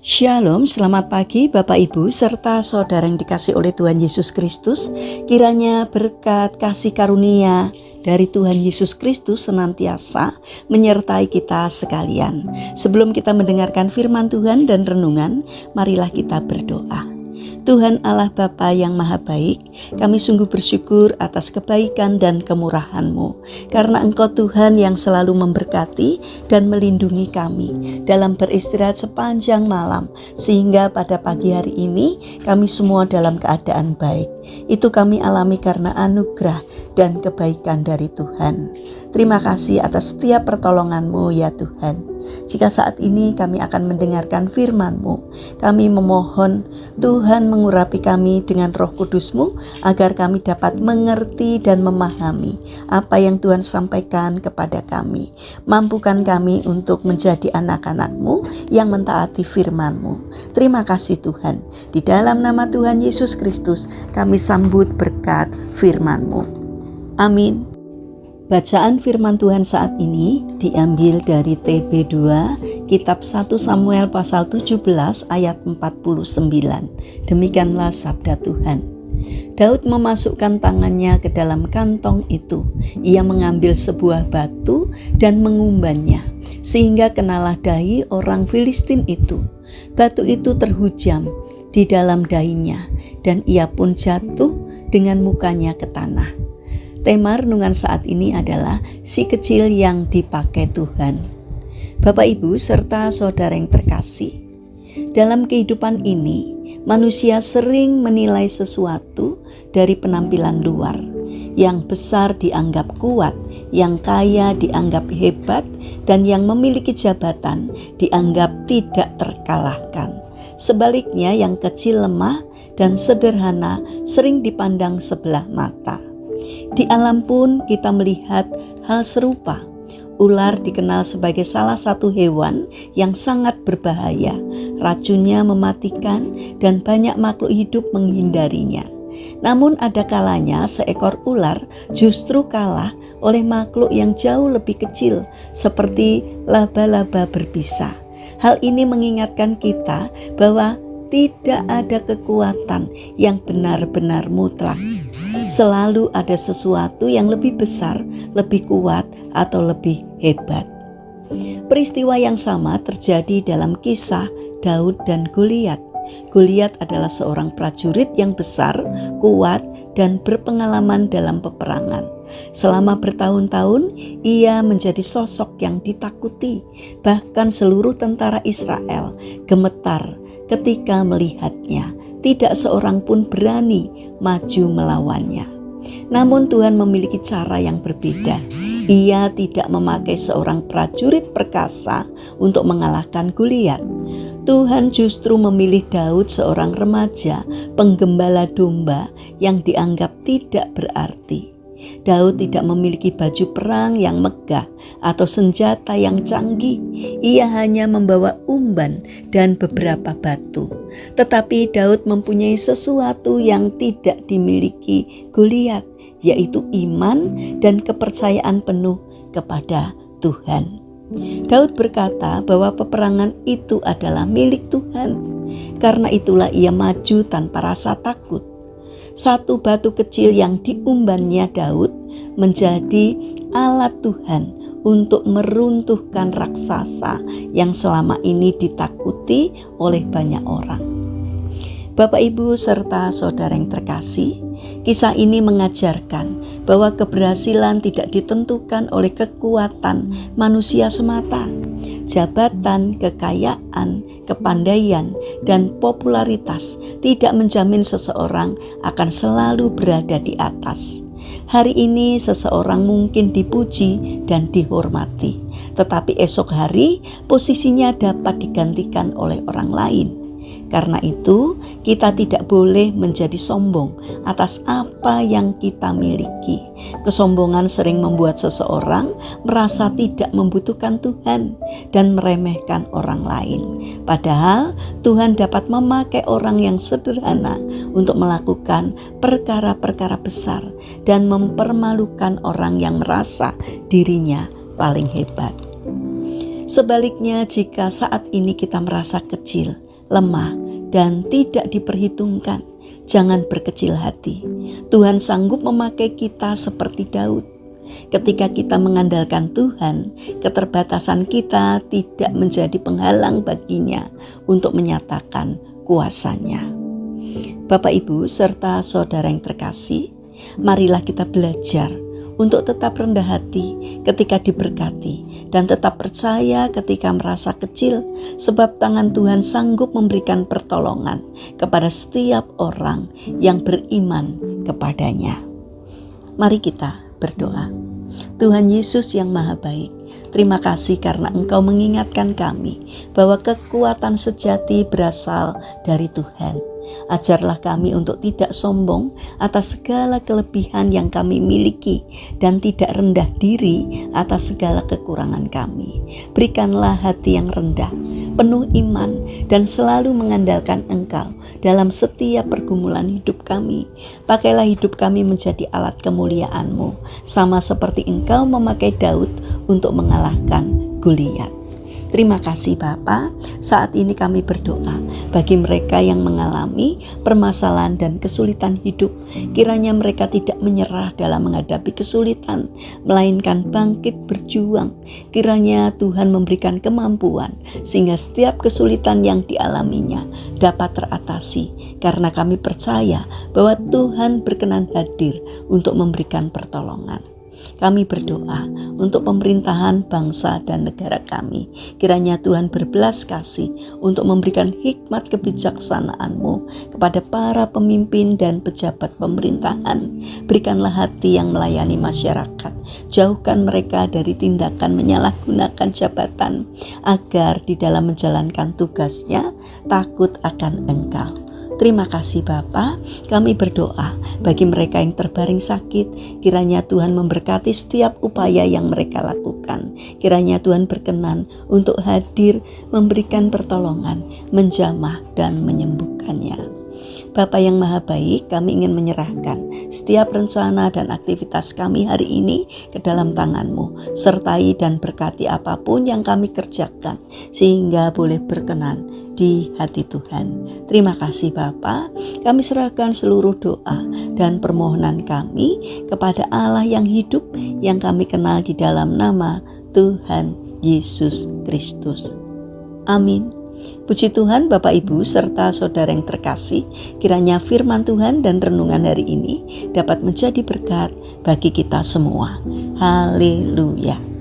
Shalom, selamat pagi Bapak Ibu serta saudara yang dikasih oleh Tuhan Yesus Kristus. Kiranya berkat kasih karunia dari Tuhan Yesus Kristus senantiasa menyertai kita sekalian. Sebelum kita mendengarkan firman Tuhan dan renungan, marilah kita berdoa. Tuhan Allah Bapa yang Maha Baik, kami sungguh bersyukur atas kebaikan dan kemurahan-Mu, karena Engkau Tuhan yang selalu memberkati dan melindungi kami dalam beristirahat sepanjang malam, sehingga pada pagi hari ini kami semua dalam keadaan baik. Itu kami alami karena anugerah dan kebaikan dari Tuhan. Terima kasih atas setiap pertolongan-Mu ya Tuhan. Jika saat ini kami akan mendengarkan firman-Mu, kami memohon Tuhan mengurapi kami dengan Roh Kudus-Mu agar kami dapat mengerti dan memahami apa yang Tuhan sampaikan kepada kami. Mampukan kami untuk menjadi anak-anak-Mu yang mentaati firman-Mu. Terima kasih Tuhan. Di dalam nama Tuhan Yesus Kristus kami sambut berkat firman-Mu. Amin. Bacaan firman Tuhan saat ini diambil dari TB2, kitab 1 Samuel pasal 17 ayat 49. Demikianlah sabda Tuhan. Daud memasukkan tangannya ke dalam kantong itu. Ia mengambil sebuah batu dan mengumbannya, sehingga kenalah dahi orang Filistin itu. Batu itu terhujam di dalam dahinya, dan ia pun jatuh dengan mukanya ke tanah. Tema renungan saat ini adalah si kecil yang dipakai Tuhan. Bapak Ibu serta saudara yang terkasih, dalam kehidupan ini manusia sering menilai sesuatu dari penampilan luar. Yang besar dianggap kuat, yang kaya dianggap hebat, dan yang memiliki jabatan dianggap tidak terkalahkan. Sebaliknya yang kecil lemah dan sederhana sering dipandang sebelah mata. Di alam pun kita melihat hal serupa. Ular dikenal sebagai salah satu hewan yang sangat berbahaya. Racunnya mematikan dan banyak makhluk hidup menghindarinya. Namun ada kalanya seekor ular justru kalah oleh makhluk yang jauh lebih kecil seperti laba-laba berbisa. Hal ini mengingatkan kita bahwa tidak ada kekuatan yang benar-benar mutlak. Selalu ada sesuatu yang lebih besar, lebih kuat, atau lebih hebat. Peristiwa yang sama terjadi dalam kisah Daud dan Goliat. Goliat adalah seorang prajurit yang besar, kuat, dan berpengalaman dalam peperangan. Selama bertahun-tahun, ia menjadi sosok yang ditakuti. Bahkan seluruh tentara Israel gemetar ketika melihatnya. Tidak seorang pun berani maju melawannya. Namun Tuhan memiliki cara yang berbeda. Ia tidak memakai seorang prajurit perkasa untuk mengalahkan Goliat. Tuhan justru memilih Daud, seorang remaja penggembala domba yang dianggap tidak berarti. Daud tidak memiliki baju perang yang megah atau senjata yang canggih. Ia hanya membawa umban dan beberapa batu. Tetapi Daud mempunyai sesuatu yang tidak dimiliki Goliat, yaitu iman dan kepercayaan penuh kepada Tuhan. Daud berkata bahwa peperangan itu adalah milik Tuhan. Karena itulah ia maju tanpa rasa takut. Satu batu kecil yang diumbannya Daud menjadi alat Tuhan untuk meruntuhkan raksasa yang selama ini ditakuti oleh banyak orang. Bapak Ibu serta saudara yang terkasih, kisah ini mengajarkan bahwa keberhasilan tidak ditentukan oleh kekuatan manusia semata. Jabatan, kekayaan, kepandaian, dan popularitas tidak menjamin seseorang akan selalu berada di atas. Hari ini seseorang mungkin dipuji dan dihormati, tetapi esok hari posisinya dapat digantikan oleh orang lain. Karena itu, kita tidak boleh menjadi sombong atas apa yang kita miliki. Kesombongan sering membuat seseorang merasa tidak membutuhkan Tuhan dan meremehkan orang lain. Padahal Tuhan dapat memakai orang yang sederhana untuk melakukan perkara-perkara besar dan mempermalukan orang yang merasa dirinya paling hebat. Sebaliknya, jika saat ini kita merasa kecil, lemah, dan tidak diperhitungkan. Jangan berkecil hati. Tuhan sanggup memakai kita seperti Daud. Ketika kita mengandalkan Tuhan, keterbatasan kita tidak menjadi penghalang baginya untuk menyatakan kuasa-Nya. Bapak, Ibu, serta saudara yang terkasih, marilah kita belajar untuk tetap rendah hati ketika diberkati dan tetap percaya ketika merasa kecil, sebab tangan Tuhan sanggup memberikan pertolongan kepada setiap orang yang beriman kepadanya. Mari kita berdoa. Tuhan Yesus yang Maha Baik, terima kasih karena Engkau mengingatkan kami bahwa kekuatan sejati berasal dari Tuhan. Ajarlah kami untuk tidak sombong atas segala kelebihan yang kami miliki dan tidak rendah diri atas segala kekurangan kami. Berikanlah hati yang rendah, penuh iman, dan selalu mengandalkan Engkau dalam setiap pergumulan hidup kami. Pakailah hidup kami menjadi alat kemuliaan-Mu, sama seperti Engkau memakai Daud untuk mengalahkan Goliat. Terima kasih Bapa. Saat ini kami berdoa bagi mereka yang mengalami permasalahan dan kesulitan hidup. Kiranya mereka tidak menyerah dalam menghadapi kesulitan, melainkan bangkit berjuang. Kiranya Tuhan memberikan kemampuan sehingga setiap kesulitan yang dialaminya dapat teratasi. Karena kami percaya bahwa Tuhan berkenan hadir untuk memberikan pertolongan. Kami berdoa untuk pemerintahan bangsa dan negara kami. Kiranya Tuhan berbelas kasih untuk memberikan hikmat kebijaksanaan-Mu kepada para pemimpin dan pejabat pemerintahan. Berikanlah hati yang melayani masyarakat. Jauhkan mereka dari tindakan menyalahgunakan jabatan, agar di dalam menjalankan tugasnya takut akan Engkau. Terima kasih Bapa. Kami berdoa bagi mereka yang terbaring sakit. Kiranya Tuhan memberkati setiap upaya yang mereka lakukan. Kiranya Tuhan berkenan untuk hadir, memberikan pertolongan, menjamah dan menyembuhkannya. Bapa yang Maha Baik, kami ingin menyerahkan setiap rencana dan aktivitas kami hari ini ke dalam tangan-Mu. Sertai dan berkati apapun yang kami kerjakan, sehingga boleh berkenan di hati Tuhan. Terima kasih Bapa. Kami serahkan seluruh doa dan permohonan kami kepada Allah yang hidup, yang kami kenal di dalam nama Tuhan Yesus Kristus. Amin. Puji Tuhan Bapak Ibu serta saudara yang terkasih, kiranya firman Tuhan dan renungan hari ini dapat menjadi berkat bagi kita semua. Haleluya.